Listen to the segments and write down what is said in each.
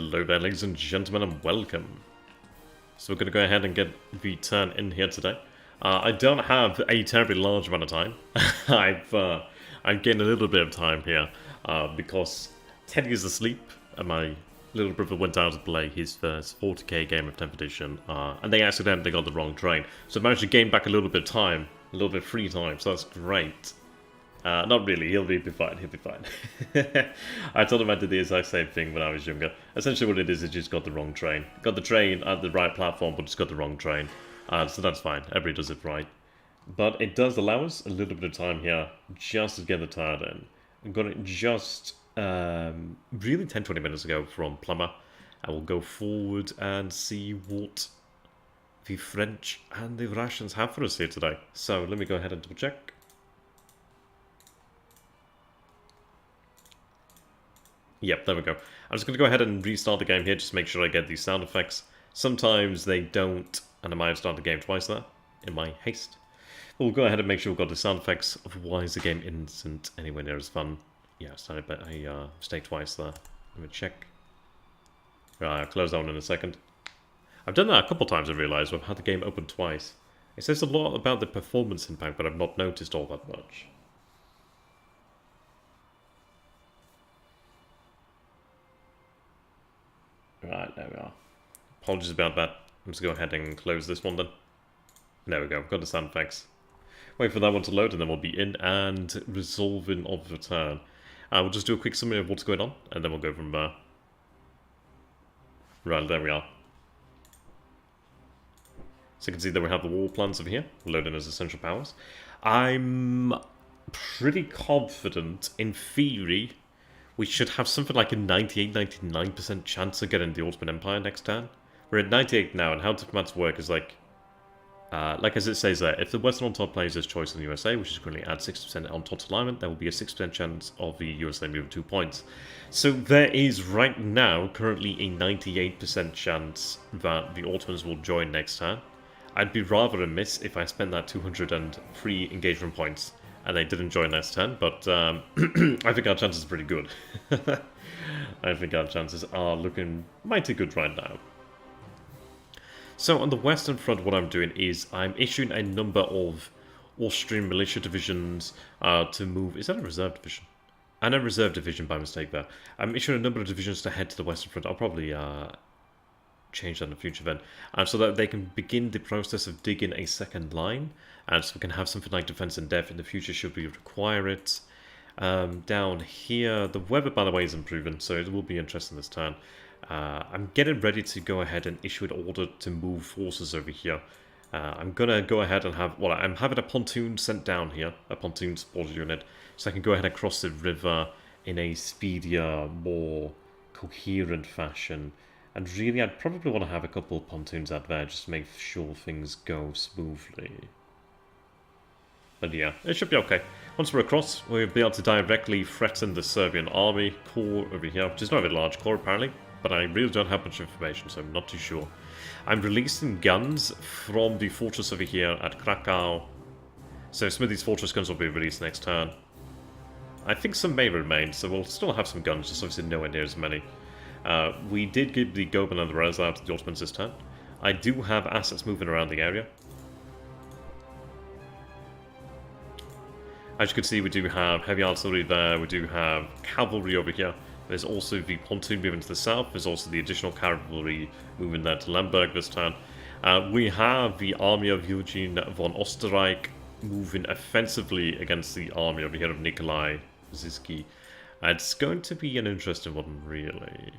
Hello there, ladies and gentlemen, and welcome. So we're going to go ahead and get the turn in here today. I don't have a terribly large amount of time. I'm getting a little bit of time here because Teddy is asleep and my little brother went out to play his first 40k game of 10th edition and they accidentally got the wrong train. So I managed to gain back a little bit of time, a little bit of free time, so that's great. Not really, he'll be fine, he'll be fine. I told him I did the exact same thing when I was younger. Essentially what it is just got the wrong train. Got the train at the right platform, but just got the wrong train. So that's fine, everybody does it right. But it does allow us a little bit of time here just to get the turn in. I got it just really 10-20 minutes ago from Plumber. I will go forward and see what the French and the Russians have for us here today. So let me go ahead and double check. Yep, there we go. I'm just going to go ahead and restart the game here just to make sure I get these sound effects. Sometimes they don't, and I might have started the game twice there, in my haste. We'll go ahead and make sure we've got the sound effects, otherwise the game isn't anywhere near as fun. Yeah, I started by a mistake twice there. Let me check. Right, I'll close that one in a second. I've done that a couple times, I realised. I've had the game open twice. It says a lot about the performance impact, but I've not noticed all that much. Right, there we are. Apologies about that. I'm just going to go ahead and close this one then. There we go, got the sound effects. Wait for that one to load and then we'll be in and resolving of the turn. We'll just do a quick summary of what's going on and then we'll go from there. Right, there we are. So you can see that we have the war plans over here, loading as essential powers. I'm pretty confident, in theory, we should have something like a 98-99% chance of getting the Ottoman Empire next turn. We're at 98 now, and how diplomats work is like as it says there, if the Western Entente plays its choice in the USA, which is currently at 60% Entente alignment, there will be a 6% chance of the USA moving 2 points. So there is right now currently a 98% chance that the Ottomans will join next turn. I'd be rather remiss if I spent that 203 engagement points and they didn't join next turn, but I think our chances are pretty good. I think our chances are looking mighty good right now. So on the Western Front, what I'm doing is I'm issuing a number of Austrian militia divisions to move... Is that a reserve division? And a reserve division by mistake there. I'm issuing a number of divisions to head to the Western Front. I'll probably change that in the future then. So that they can begin the process of digging a second line. And so we can have something like defense and depth in the future should we require it. Down here, the weather, by the way, is improving, so it will be interesting this turn. I'm getting ready to go ahead and issue an order to move forces over here. I'm going to go ahead and have... Well, I'm having a pontoon sent down here, a pontoon support unit, so I can go ahead and cross the river in a speedier, more coherent fashion. And really, I'd probably want to have a couple of pontoons out there just to make sure things go smoothly. But yeah, it should be okay. Once we're across, we'll be able to directly threaten the Serbian army core over here, which is not a very large core apparently, but I really don't have much information, so I'm not too sure. I'm releasing guns from the fortress over here at Krakow, so some of these fortress guns will be released next turn. I think some may remain, so we'll still have some guns, just obviously nowhere near as many. We did give the Goban and the Reza out to the Ottomans this turn. I do have assets moving around the area. As you can see, we do have heavy artillery there, we do have cavalry over here. There's also the pontoon moving to the south, there's also the additional cavalry moving there to Lemberg this turn. We have the army of Eugene von Osterreich moving offensively against the army over here of Nikolai Zisky. It's going to be an interesting one, really.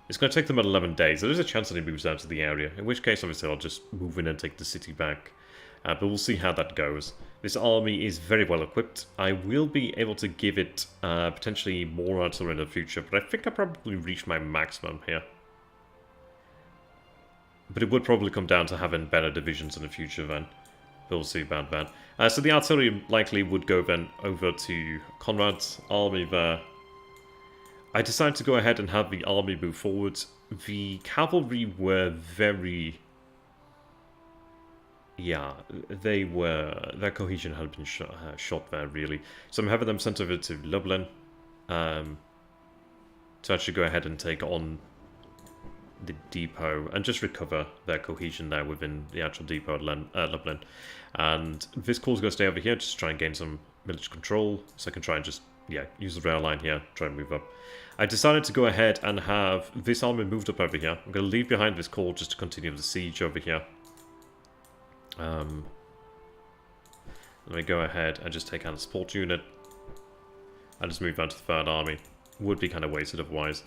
It's going to take them about 11 days. There is a chance that he moves down to the area, in which case, obviously, I'll just move in and take the city back. But we'll see how that goes. This army is very well equipped. I will be able to give it potentially more artillery in the future, but I think I probably reached my maximum here. But it would probably come down to having better divisions in the future then. We'll see about that. So the artillery likely would go then over to Conrad's army there. I decided to go ahead and have the army move forward. The cavalry were very... Yeah, their cohesion had been shot there, really. So I'm having them sent over to Lublin to actually go ahead and take on the depot and just recover their cohesion there within the actual depot at Lublin. And this call's going to stay over here, just try and gain some military control, so I can try and just, yeah, use the rail line here, try and move up. I decided to go ahead and have this army moved up over here. I'm going to leave behind this call just to continue the siege over here. Let me go ahead and just take out a support unit. And just move down to the 3rd Army. Would be kind of wasted otherwise.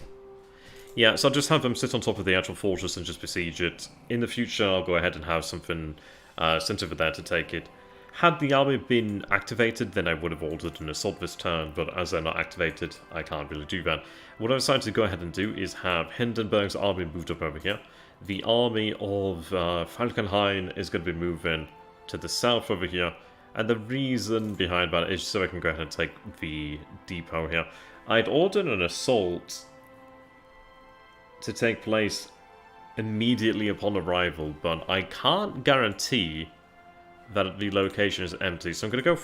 Yeah, so I'll just have them sit on top of the actual fortress and just besiege it. In the future, I'll go ahead and have something sent over there to take it. Had the army been activated, then I would have ordered an assault this turn, but as they're not activated, I can't really do that. What I decided to go ahead and do is have Hindenburg's army moved up over here. The army of Falkenhayn is going to be moving to the south over here. And the reason behind that is so I can go ahead and take the depot here. I'd ordered an assault to take place immediately upon arrival, but I can't guarantee that the location is empty. So I'm going to go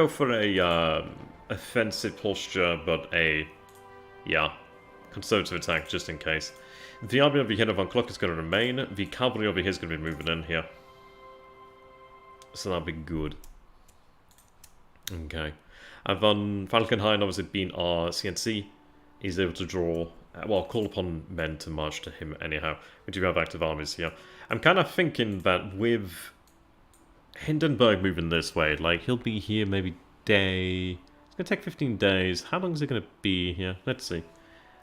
for a offensive posture, but yeah, conservative attack just in case. The army over here of von Kluck is going to remain. The cavalry over here is going to be moving in here. So that'll be good. Okay. And von Falkenhayn, obviously being our CNC, is able to draw, well, call upon men to march to him anyhow. We do have active armies here. I'm kind of thinking that with Hindenburg moving this way, like, he'll be here maybe day... It's going to take 15 days. How long is it going to be here? Let's see.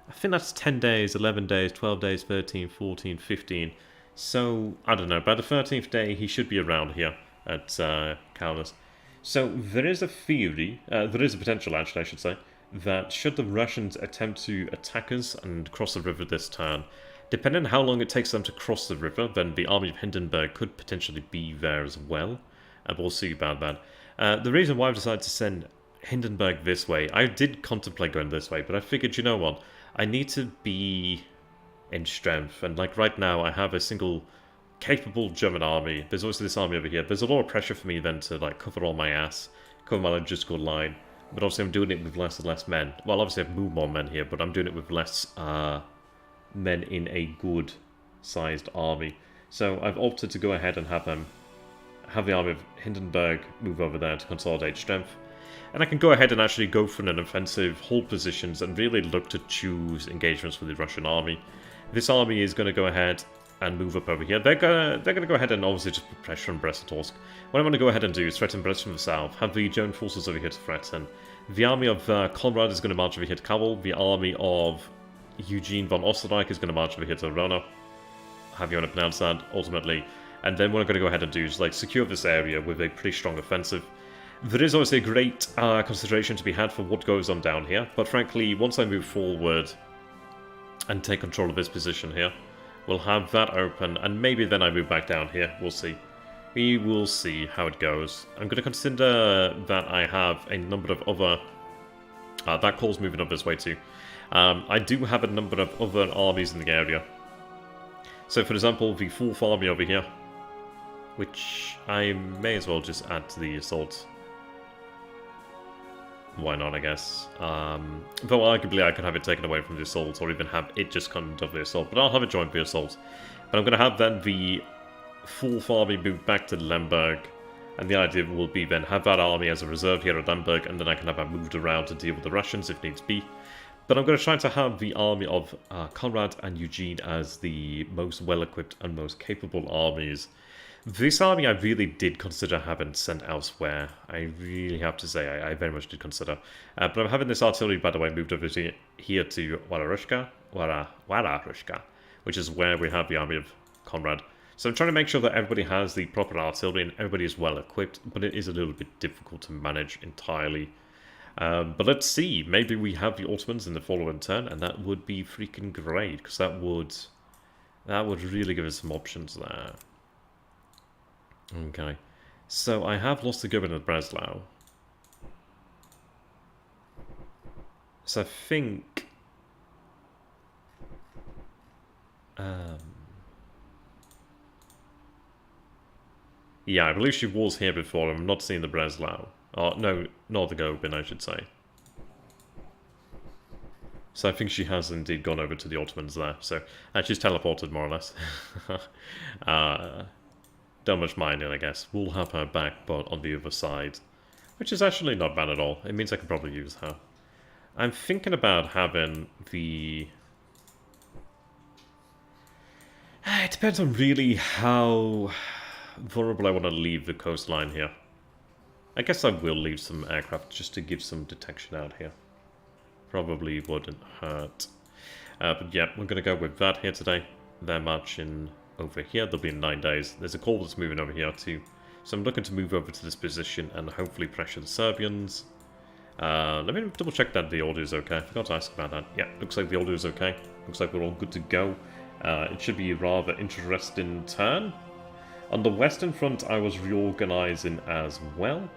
I think that's 10 days, 11 days, 12 days, 13, 14, 15. So, I don't know. By the 13th day, he should be around here at Kaunas. So, there is a theory, there is a potential, actually, I should say, that should the Russians attempt to attack us and cross the river this turn, depending on how long it takes them to cross the river, then the army of Hindenburg could potentially be there as well. And we'll see about that. The reason why I've decided to send Hindenburg this way, I did contemplate going this way, but I figured, you know what, I need to be in strength, and like right now I have a single capable German army. There's also this army over here. There's a lot of pressure for me then to like cover all my ass, cover my logistical line, but obviously I'm doing it with less and less men. Well, obviously I have more men here, but I'm doing it with less men in a good sized army. So I've opted to go ahead and have the army of Hindenburg move over there to consolidate strength. And I can go ahead and actually go for an offensive, hold positions, and really look to choose engagements with the Russian army. This army is going to go ahead and move up over here. They're gonna go ahead and obviously just put pressure on Brest-Litovsk. What I'm going to go ahead and do is threaten Brest from the south, have the German forces over here to threaten. The army of Conrad is going to march over here to Kabul. The army of Eugene von Osterreich is going to march over here to Verona. Have you want to pronounce that, ultimately. And then what I'm going to go ahead and do is like secure this area with a pretty strong offensive. There is obviously a great consideration to be had for what goes on down here, but frankly, once I move forward and take control of this position here, we'll have that open, and maybe then I move back down here. We'll see. We will see how it goes. I'm going to consider that I have a number of other... that call's moving up this way too. I do have a number of other armies in the area. So, for example, the 4th army over here, which I may as well just add to the assault. Why not, I guess. Though arguably I could have it taken away from the assault, or even have it just come to the assault, but I'll have it joined the assault. But I'm going to have then the 4th army move back to Lemberg, and the idea will be then have that army as a reserve here at Lemberg, and then I can have that moved around to deal with the Russians if needs be. But I'm going to try to have the army of Conrad and Eugene as the most well-equipped and most capable armies. This army I really did consider having sent elsewhere. I really have to say, I very much did consider. But I'm having this artillery, by the way, moved over here to Wararushka, which is where we have the army of Conrad. So I'm trying to make sure that everybody has the proper artillery and everybody is well equipped, but it is a little bit difficult to manage entirely. But let's see, maybe we have the Ottomans in the following turn, and that would be freaking great, because that would really give us some options there. Okay, so I have lost the governor of Breslau. So I think... yeah, I believe she was here before. I'm not seeing the Breslau. Oh, no, not the Gobin, I should say. So I think she has indeed gone over to the Ottomans there. So she's teleported more or less. Don't much mind it, I guess. We'll have her back, but on the other side. Which is actually not bad at all. It means I can probably use her. I'm thinking about having the... It depends on really how vulnerable I want to leave the coastline here. I guess I will leave some aircraft just to give some detection out here. Probably wouldn't hurt. But yeah, we're going to go with that here today. They're marching over here. They'll be in 9 days. There's a call that's moving over here too. So I'm looking to move over to this position and hopefully pressure the Serbians. Let me double check that the audio is okay. I forgot to ask about that. Yeah, looks like the audio is okay. Looks like we're all good to go. It should be a rather interesting turn. On the Western Front, I was reorganizing as well.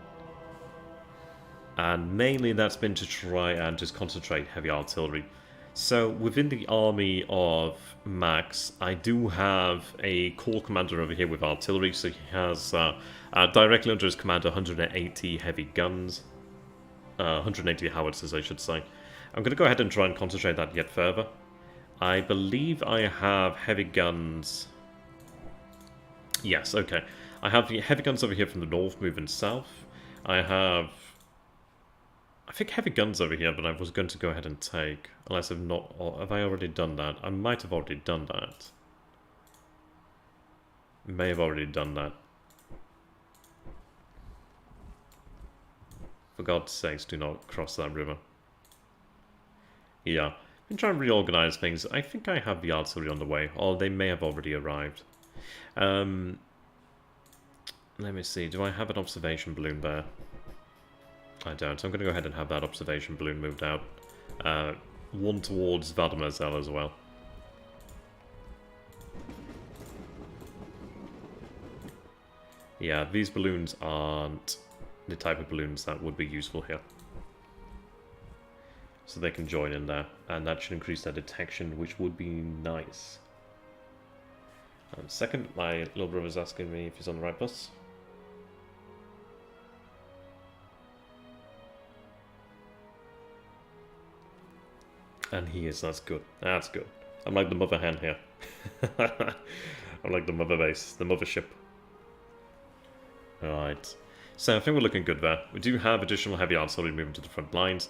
And mainly that's been to try and just concentrate heavy artillery. So within the army of Max, I do have a corps commander over here with artillery. So he has directly under his command 180 heavy guns. 180 howitzers, I should say. I'm going to go ahead and try and concentrate that yet further. I believe I have heavy guns. Yes, okay. I have the heavy guns over here from the north moving south. I think heavy guns over here, but I was going to go ahead and take. Unless I've not... Have I already done that? I might have already done that. May have already done that. For God's sakes, do not cross that river. Yeah. I'm trying to reorganize things. I think I have the artillery on the way, or they may have already arrived. Let me see. Do I have an observation balloon there? I don't. So I'm going to go ahead and have that observation balloon moved out. One towards Valdemarzel as well. Yeah, these balloons aren't the type of balloons that would be useful here. So they can join in there, and that should increase their detection, which would be nice. Second, my little brother's asking me if he's on the right bus. And he is, that's good. That's good. I'm like the mother hen here. I'm like the mother base, the mothership. Alright. So I think we're looking good there. We do have additional heavy artillery moving to the front lines.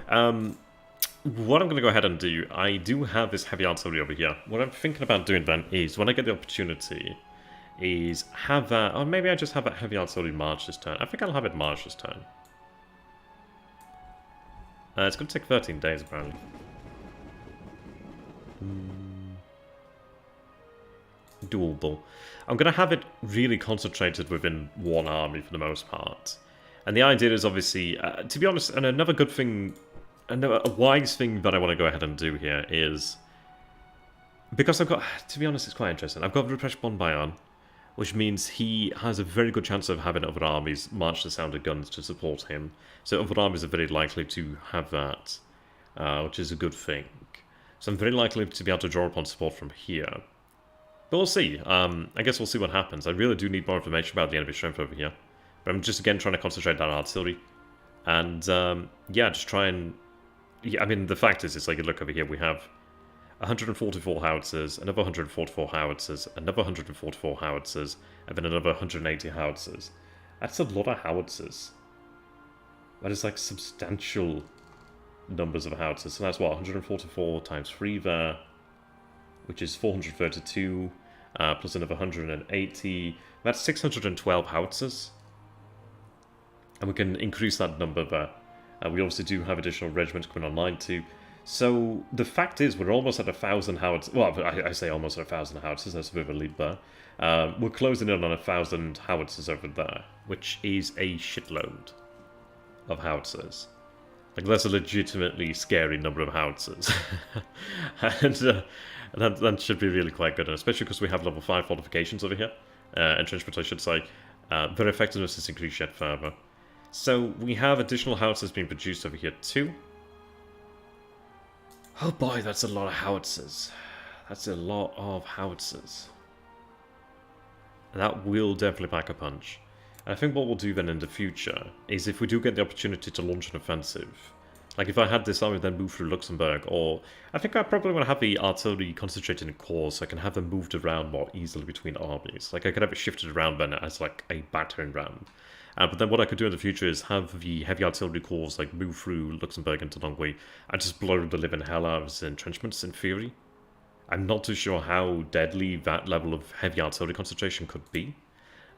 What I'm going to go ahead and do, I do have this heavy artillery over here. What I'm thinking about doing then is, when I get the opportunity, is have that, or maybe I just have that heavy artillery march this turn. I think I'll have it march this turn. It's going to take 13 days apparently. Doable. I'm going to have it really concentrated within one army for the most part. And the idea is obviously, to be honest, and another good thing, a wise thing that I want to go ahead and do here is, because I've got, to be honest, it's quite interesting. I've got Ruprecht Bonbayan, which means he has a very good chance of having other armies march the sound of guns to support him. So other armies are very likely to have that, which is a good thing. So I'm very likely to be able to draw upon support from here. But we'll see. I guess we'll see what happens. I really do need more information about the enemy strength over here. But I'm just, again, trying to concentrate on artillery. And, yeah, just try and... Yeah, I mean, the fact is, it's like, look over here, we have 144 howitzers, another 144 howitzers, another 144 howitzers, and then another 180 howitzers. That's a lot of howitzers. That is, like, substantial numbers of howitzers. So that's, what, 144 times 3 there, which is 432, plus another 180. That's 612 howitzers. And we can increase that number there. We obviously do have additional regiments coming online too. So the fact is, we're almost at 1,000 howitzers. Well, I say almost at 1,000 howitzers. That's a bit of a leap there. We're closing in on 1,000 howitzers over there, which is a shitload of howitzers. Like, that's a legitimately scary number of howitzers. And that should be really quite good, and especially because we have level 5 fortifications over here. Entrenchment, I should say. Their effectiveness is increased yet further. So we have additional howitzers being produced over here too. Oh boy, that's a lot of howitzers. That's a lot of howitzers. And that will definitely pack a punch. And I think what we'll do then in the future is, if we do get the opportunity to launch an offensive, Like, if I had this army then move through Luxembourg, or... I think I probably want to have the artillery concentrated in corps, so I can have them moved around more easily between armies. Like, I could have it shifted around then as, like, a battering ram. But then what I could do in the future is have the heavy artillery corps, like, move through Luxembourg into Longwy, and just blow the living hell out of his entrenchments, in theory. I'm not too sure how deadly that level of heavy artillery concentration could be.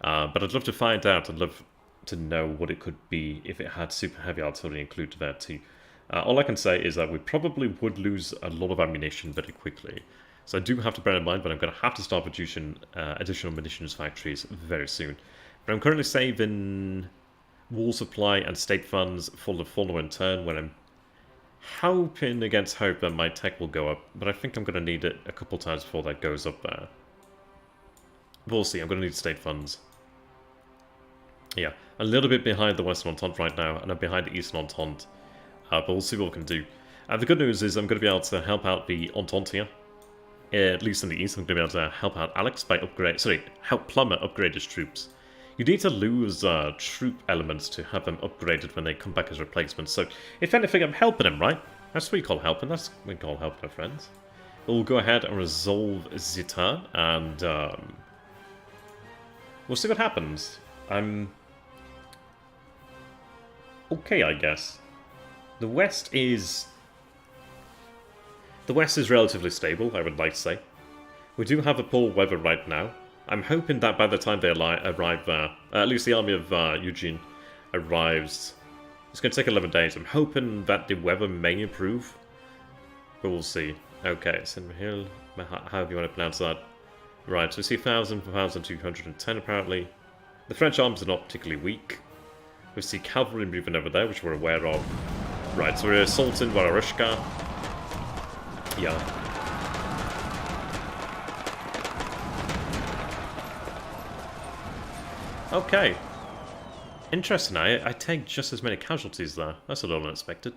But I'd love to find out. I'd love to know what it could be if it had super heavy artillery included there too. All I can say is that we probably would lose a lot of ammunition very quickly. So I do have to bear in mind that I'm going to have to start producing additional munitions factories very soon. But I'm currently saving war supply and state funds for the following turn, when I'm hoping against hope that my tech will go up. But I think I'm going to need it a couple times before that goes up there. We'll see. I'm going to need state funds. Yeah, a little bit behind the Western Entente right now, and I'm behind the Eastern Entente. But we'll see what we can do. The good news is I'm going to be able to help out the Entente here. At least in the East, I'm going to be able to help out Alex by help Plumber upgrade his troops. You need to lose troop elements to have them upgraded when they come back as replacements. So, if anything, I'm helping him, right? That's what we call helping. That's what we call helping our friends. We'll go ahead and resolve Zita, and we'll see what happens. I'm okay, I guess. The West is relatively stable, I would like to say. We do have a poor weather right now. I'm hoping that by the time they arrive there, at least the army of Eugene arrives, it's going to take 11 days. I'm hoping that the weather may improve, but we'll see. Okay, Hill, however you want to pronounce that. Right, so we see 1,000, 1,210 apparently. The French arms are not particularly weak. We see cavalry moving over there, which we're aware of. Right, so we're assaulting Varoshka. Yeah. Okay. Interesting, I take just as many casualties there. That's a little unexpected.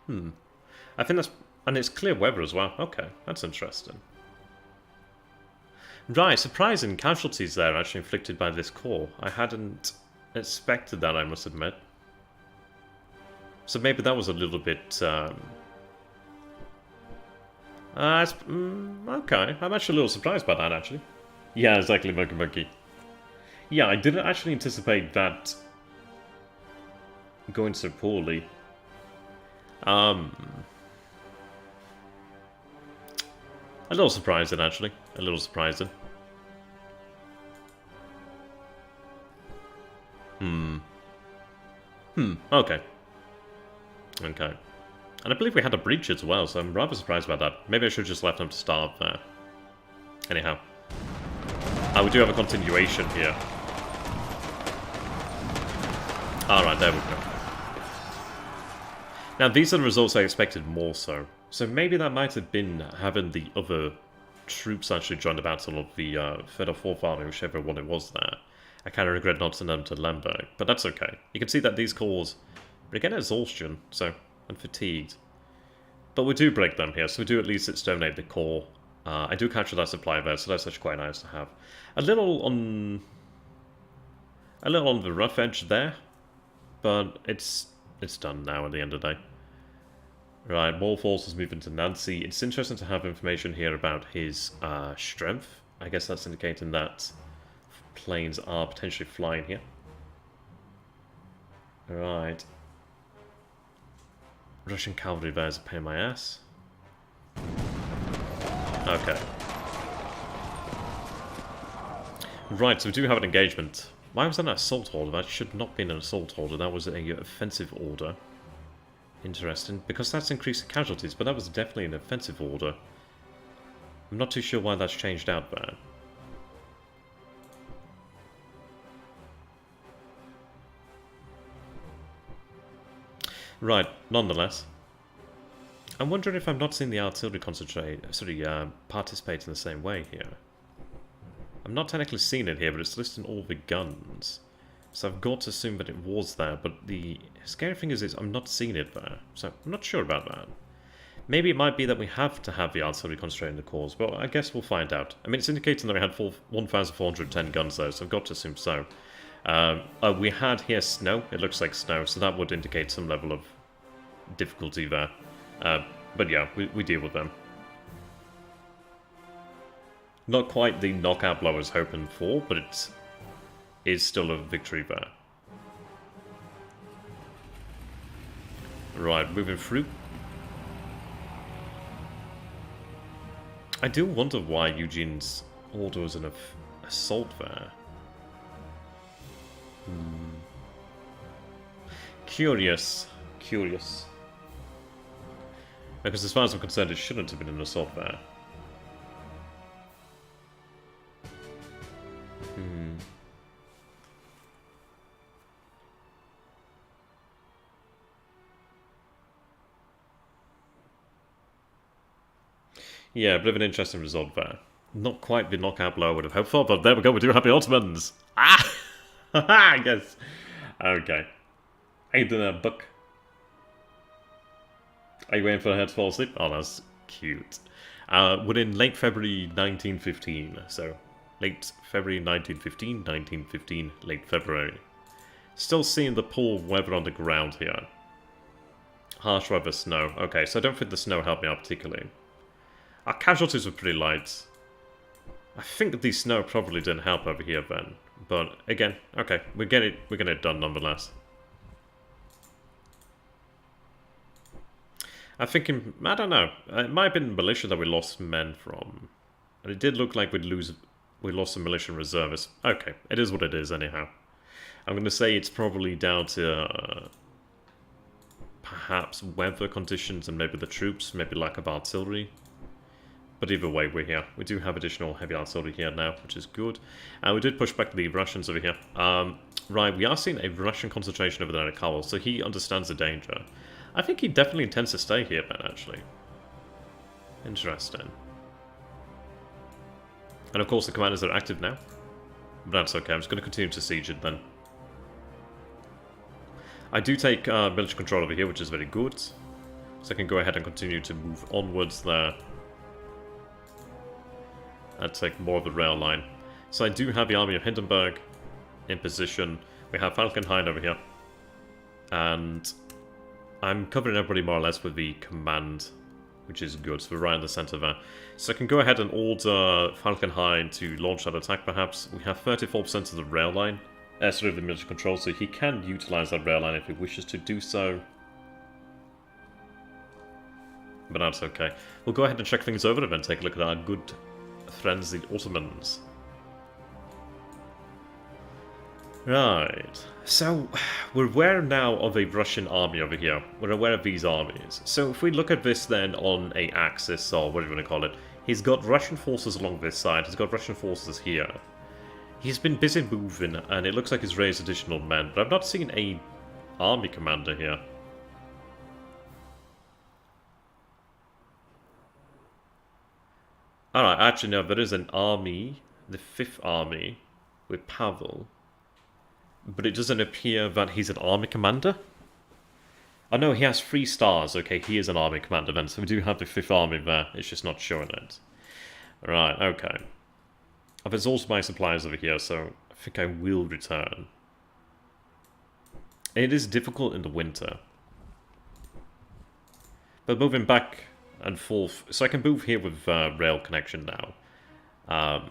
I think that's... And it's clear weather as well. Okay, that's interesting. Right, surprising casualties there actually inflicted by this corps. I hadn't expected that, I must admit. So maybe that was a little bit... okay, I'm actually a little surprised by that, actually. Yeah, exactly, Monkey. Yeah, I didn't actually anticipate going so poorly. A little surprising, actually. A little surprising. Okay. Okay. And I believe we had a breach as well, so I'm rather surprised about that. Maybe I should have just left them to starve there. Anyhow. We do have a continuation here. Alright, there we go. Now, these are the results I expected more so. So maybe that might have been having the other troops actually join the battle of the 3rd or 4th Army, whichever one it was there. I kind of regret not sending them to Lemberg, but that's okay. You can see that these corps, they get exhaustion, so, and fatigued. But we do break them here, so we do at least exterminate the core. I do capture that supply there, so that's actually quite nice to have. A little on the rough edge there, but it's done now at the end of the day. Right, more forces moving to Nancy. It's interesting to have information here about his strength. I guess that's indicating that planes are potentially flying here. Right. Russian cavalry there is a pain in my ass. Okay. Right, so we do have an engagement. Why was that an assault order? That should not be an assault order. That was an offensive order. Interesting. Because that's increasing casualties, but that was definitely an offensive order. I'm not too sure why that's changed out there. Right, nonetheless. I'm wondering if I'm not seeing the artillery participate in the same way here. I'm not technically seeing it here, but it's listing all the guns. So I've got to assume that it was there, but the scary thing is I'm not seeing it there. So I'm not sure about that. Maybe it might be that we have to have the artillery concentrated in the cores, but I guess we'll find out. I mean, it's indicating that we had 1,410 guns though, so I've got to assume so. We had here snow. It looks like snow, so that would indicate some level of difficulty there. But yeah, we deal with them. Not quite the knockout blow I was hoping for, but it is still a victory there. Right, moving through. I do wonder why Eugene's order was an assault there. Curious. Curious. Because as far as I'm concerned, it shouldn't have been an assault there. Yeah, a bit of an interesting result there. Not quite the knockout blow I would have hoped for, but there we go, we do have the Ottomans! Ah! Yes! Okay. How you doing there, Buck? Are you waiting for her to fall asleep? Oh, that's cute. Within late February 1915, so late February 1915, 1915, late February. Still seeing the poor weather on the ground here. Harsh weather, snow. Okay, so I don't think the snow helped me out particularly. Our casualties were pretty light. I think the snow probably didn't help over here then. But again, okay, we're getting it done nonetheless. I'm thinking, I don't know, it might have been militia that we lost men from. And it did look like we lost some militia reservists. Okay, it is what it is anyhow. I'm going to say it's probably down to perhaps weather conditions and maybe the troops, maybe lack of artillery. But either way, we're here. We do have additional heavy artillery here now, which is good. We did push back the Russians over here. Right, we are seeing a Russian concentration over there at Kowal, so he understands the danger. I think he definitely intends to stay here, Ben, actually. Interesting. And of course the commanders are active now. But that's okay, I'm just going to continue to siege it then. I do take military control over here, which is very good. So I can go ahead and continue to move onwards there. And take more of the rail line. So I do have the army of Hindenburg in position. We have Falkenhayn over here. And I'm covering everybody more or less with the command, which is good. So we're right in the center there. So I can go ahead and order Falkenhayn to launch that attack perhaps. We have 34% of the rail line, sort of the military control, so he can utilize that rail line if he wishes to do so. But that's okay. We'll go ahead and check things over and then take a look at our good friends, the Ottomans. Right, so we're aware now of a Russian army over here. We're aware of these armies. So if we look at this then on a axis, or whatever you want to call it, he's got Russian forces along this side, he's got Russian forces here. He's been busy moving, and it looks like he's raised additional men, but I've not seen a army commander here. Alright, actually no, there is an army, the 5th army, with Pavel. But it doesn't appear that he's an army commander. Oh no, he has 3 stars. Okay, he is an army commander then. So we do have the 5th army there. It's just not showing it. Right, okay. There's also my supplies over here, so I think I will return. It is difficult in the winter. But moving back and forth... So I can move here with rail connection now.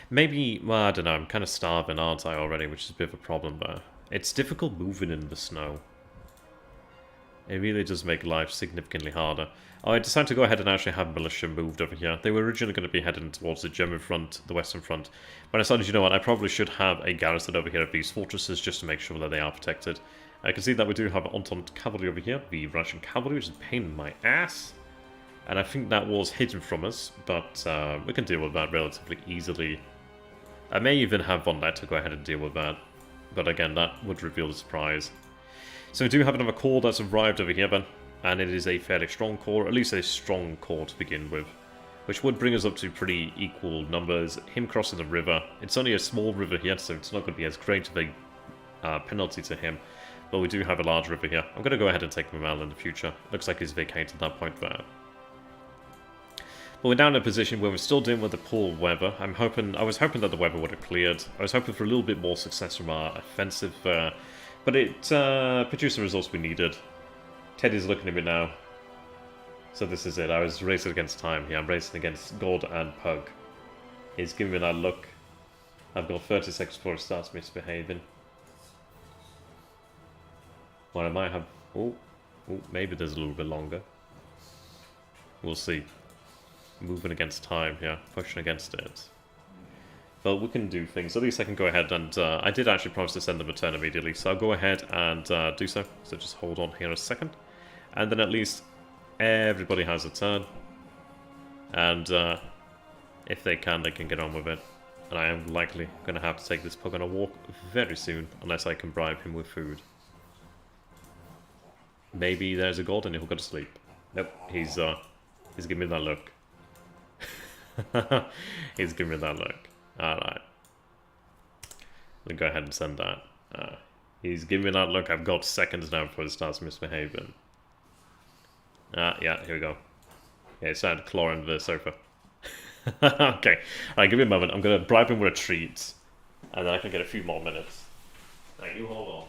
Maybe, well, I don't know, I'm kind of starving, aren't I, already, which is a bit of a problem there. It's difficult moving in the snow. It really does make life significantly harder. Oh, I decided to go ahead and actually have militia moved over here. They were originally going to be heading towards the German front, the Western front. But I decided, you know what, I probably should have a garrison over here at these fortresses just to make sure that they are protected. I can see that we do have Entente cavalry over here, the Russian cavalry, which is a pain in my ass. And I think that was hidden from us, but we can deal with that relatively easily. I may even have Von Lett to go ahead and deal with that. But again, that would reveal the surprise. So we do have another corps that's arrived over here then. And it is a fairly strong corps, at least a strong corps to begin with. Which would bring us up to pretty equal numbers. Him crossing the river. It's only a small river here, so it's not going to be as great of a penalty to him. But we do have a large river here. I'm going to go ahead and take Mamel in the future. Looks like he's vacated at that point there. But we're down in a position where we're still dealing with the poor weather. I was hoping that the weather would have cleared. I was hoping for a little bit more success from our offensive. But it produced the results we needed. Teddy's looking at me now. So this is it. I was racing against time here. I'm racing against God and Pug. He's giving me that look. I've got 30 seconds before it starts misbehaving. Well, I might have... Oh, maybe there's a little bit longer. We'll see. Moving against time here. Pushing against it. But we can do things. At least I can go ahead and... I did actually promise to send them a turn immediately, so I'll go ahead and do so. So just hold on here a second. And then at least everybody has a turn. And if they can get on with it. And I am likely going to have to take this pug on a walk very soon, unless I can bribe him with food. Maybe there's a golden he'll go to sleep. Nope, he's giving me that look. He's giving me that look. Alright. Let me go ahead and send that. He's giving me that look. I've got seconds now before it starts misbehaving. Yeah, here we go. Yeah, it started clawing the sofa. Okay. Alright, give me a moment. I'm going to bribe him with a treat. And then I can get a few more minutes. Alright, you hold on.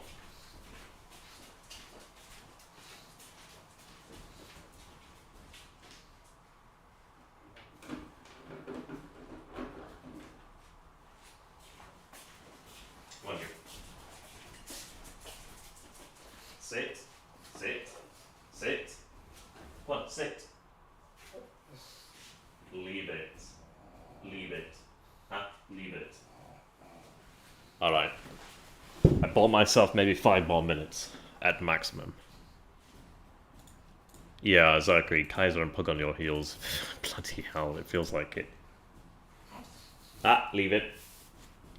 Sit. Sit. Sit. What? Sit. Leave it. Leave it. Huh? Leave it. Alright. I bought myself maybe 5 more minutes at maximum. Yeah, exactly. Kaiser and Pug on your heels. Bloody hell, it feels like it. Leave it.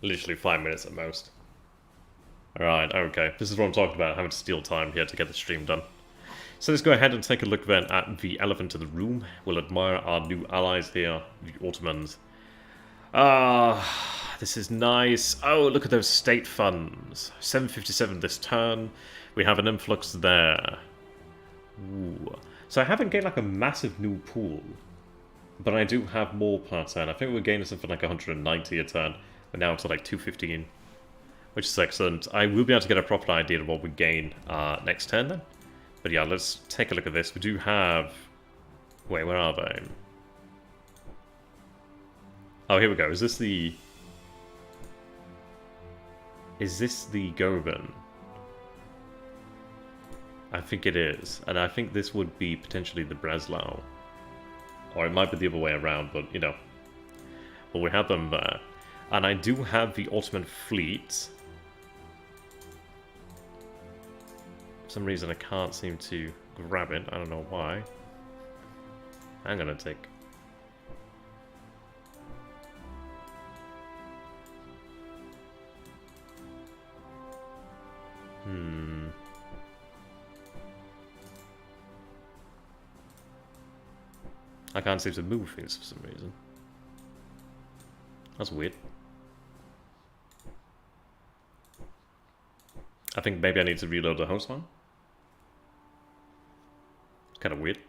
Literally 5 minutes at most. Alright, okay. This is what I'm talking about, having to steal time here to get the stream done. So let's go ahead and take a look then at the elephant in the room. We'll admire our new allies here, the Ottomans. This is nice. Oh, look at those state funds. 757 this turn. We have an influx there. Ooh. So I haven't gained like a massive new pool. But I do have more per turn. I think we're gaining something like 190 a turn. But now it's like 215. Which is excellent. I will be able to get a proper idea of what we gain next turn then. But yeah, let's take a look at this. We do have... Wait, where are they? Oh, here we go. Is this the... Is this the Goban? I think it is. And I think this would be potentially the Breslau. Or it might be the other way around, but you know. But we have them there. And I do have the Ottoman fleet. For some reason I can't seem to grab it. I don't know why. I'm gonna take... I can't seem to move things for some reason. That's weird. I think maybe I need to reload the host line. It's kind of weird.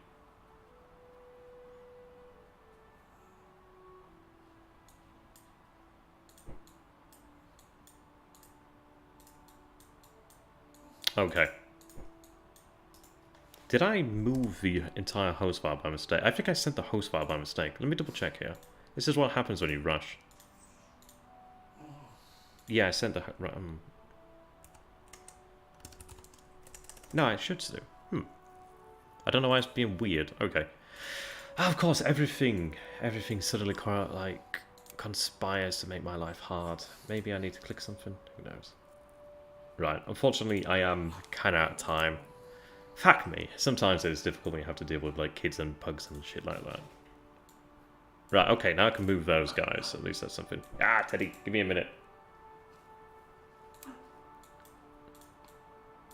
Okay. Did I move the entire host file by mistake? I think I sent the host file by mistake. Let me double check here. This is what happens when you rush. Yeah, I sent the... No, I should do. I don't know why it's being weird. Okay. Of course, everything suddenly like conspires to make my life hard. Maybe I need to click something. Who knows? Right. Unfortunately, I am kind of out of time. Fuck me. Sometimes it's difficult when you have to deal with like kids and pugs and shit like that. Right. Okay. Now I can move those guys. At least that's something. Teddy, give me a minute.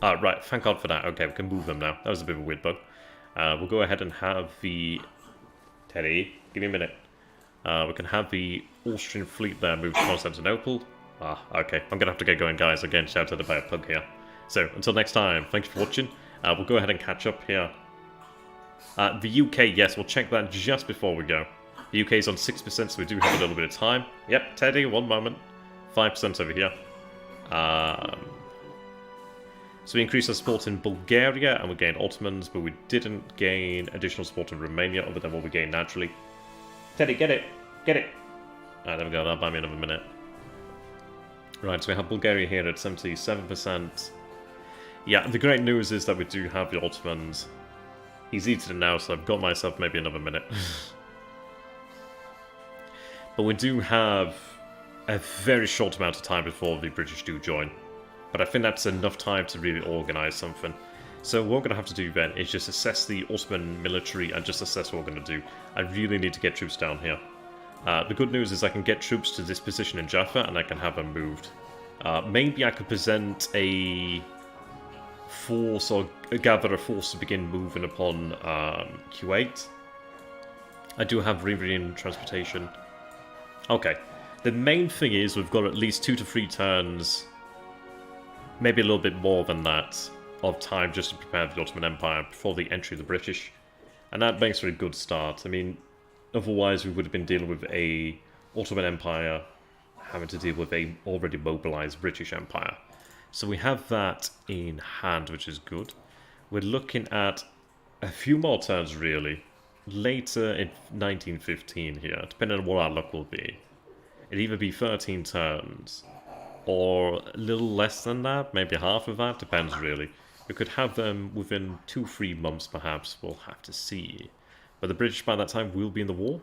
Right, thank God for that. Okay, we can move them now. That was a bit of a weird bug. We'll go ahead and have the... Teddy, give me a minute. We can have the Austrian fleet there move to Constantinople. Okay. I'm going to have to get going, guys. Again, shouted by a pug here. So, until next time, thank you for watching. We'll go ahead and catch up here. The UK, yes, we'll check that just before we go. The UK is on 6%, so we do have a little bit of time. Yep, Teddy, one moment. 5% over here. So we increased our support in Bulgaria, and we gained Ottomans, but we didn't gain additional support in Romania, other than what we gained naturally. Teddy, get it! Get it! Alright, there we go, that'll buy me another minute. Right, so we have Bulgaria here at 77%. Yeah, the great news is that we do have the Ottomans. He's eaten it now, so I've got myself maybe another minute. But we do have a very short amount of time before the British do join. But I think that's enough time to really organise something. So what we're going to have to do then is just assess the Ottoman military and just assess what we're going to do. I really need to get troops down here. The good news is I can get troops to this position in Jaffa and I can have them moved. Maybe I could present a force or gather a force to begin moving upon Kuwait. I do have Riverine transportation. Okay. The main thing is we've got at least 2 to 3 turns, maybe a little bit more than that, of time just to prepare the Ottoman Empire before the entry of the British. And that makes for a good start. I mean, otherwise we would have been dealing with a Ottoman Empire having to deal with a already mobilized British Empire. So we have that in hand, which is good. We're looking at a few more turns, really. Later in 1915 here, depending on what our luck will be. It'll either be 13 turns, or a little less than that, maybe half of that, depends really. We could have them within 2-3 months perhaps, we'll have to see. But the British by that time will be in the war.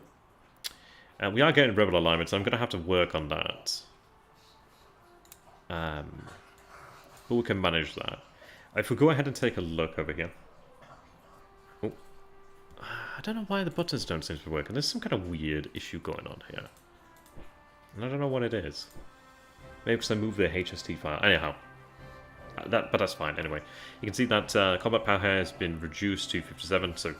And we are getting rebel alignment, so I'm going to have to work on that. But we can manage that. If we go ahead and take a look over here. Oh. I don't know why the buttons don't seem to be working. There's some kind of weird issue going on here. And I don't know what it is. Maybe because I moved the HST file. Anyhow. But that's fine anyway. You can see that combat power has been reduced to 57, so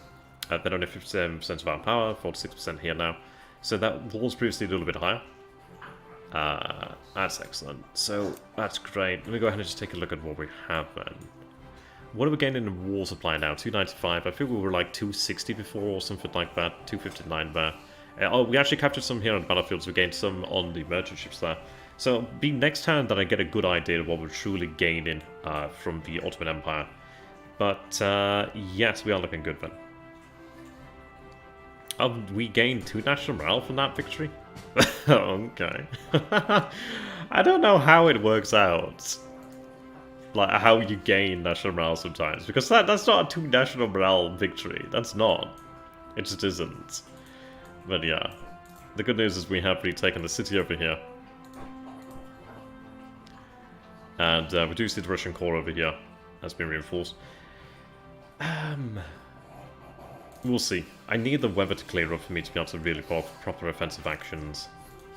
they're only 57% of our power, 46% here now. So that was previously a little bit higher. That's excellent. So that's great. Let me go ahead and just take a look at what we have then. What are we getting in war supply now? 295. I think we were like 260 before or something like that. 259 there. Oh, we actually captured some here on the battlefield, so we gained some on the merchant ships there. So it'll be next turn that I get a good idea of what we're truly gaining from the Ottoman Empire. But yes, we are looking good then. We gained 2 national morale from that victory? Okay. I don't know how it works out. Like, how you gain national morale sometimes. Because that's not a 2 national morale victory. That's not. It just isn't. But yeah. The good news is we have retaken the city over here. And we do see the Russian core over here. That's been reinforced. We'll see. I need the weather to clear up for me to be able to really pull off proper offensive actions.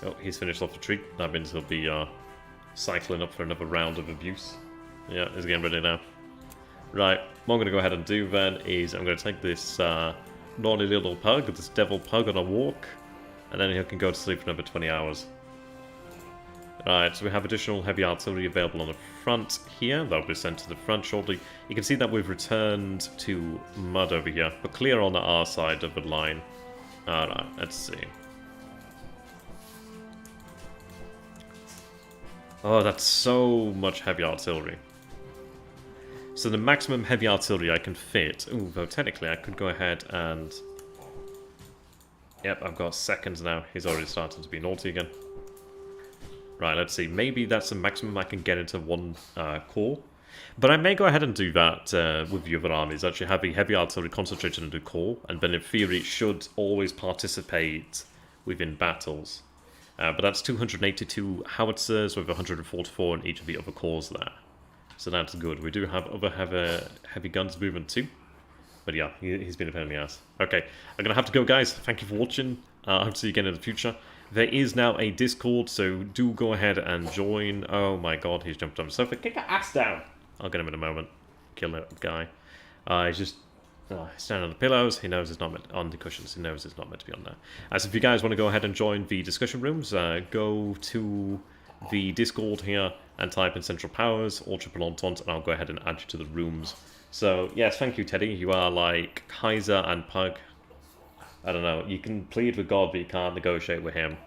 Oh, he's finished off the retreat. That means he'll be cycling up for another round of abuse. Yeah, he's getting ready now. Right, what I'm going to go ahead and do then is I'm going to take this naughty little pug, this devil pug, on a walk. And then he can go to sleep for another 20 hours. Right, so we have additional heavy artillery available on the front here. That will be sent to the front shortly. You can see that we've returned to mud over here, but clear on our side of the line. Alright, let's see. Oh, that's so much heavy artillery. So the maximum heavy artillery I can fit... Ooh, though technically I could go ahead and... Yep, I've got seconds now. He's already starting to be naughty again. Right, let's see. Maybe that's the maximum I can get into one core. But I may go ahead and do that with the other armies. Actually have the heavy artillery concentrated into core. And then in theory it should always participate within battles. But that's 282 howitzers with 144 in each of the other cores there. So that's good. We do have other heavy guns moving too. But yeah, he's been a pain in the ass. Okay, I'm going to have to go, guys. Thank you for watching. I hope to see you again in the future. There is now a Discord, so do go ahead and join. Oh my god, he's jumped on the sofa. Kick your ass down! I'll get him in a moment. Kill that guy. He's just standing on the pillows. He knows it's not meant on the cushions. He knows it's not meant to be on there. So if you guys want to go ahead and join the discussion rooms, go to the Discord here and type in Central Powers or Triple Entente, and I'll go ahead and add you to the rooms. So yes, thank you, Teddy. You are like Kaiser and Pug. I don't know. You can plead with God, but you can't negotiate with him.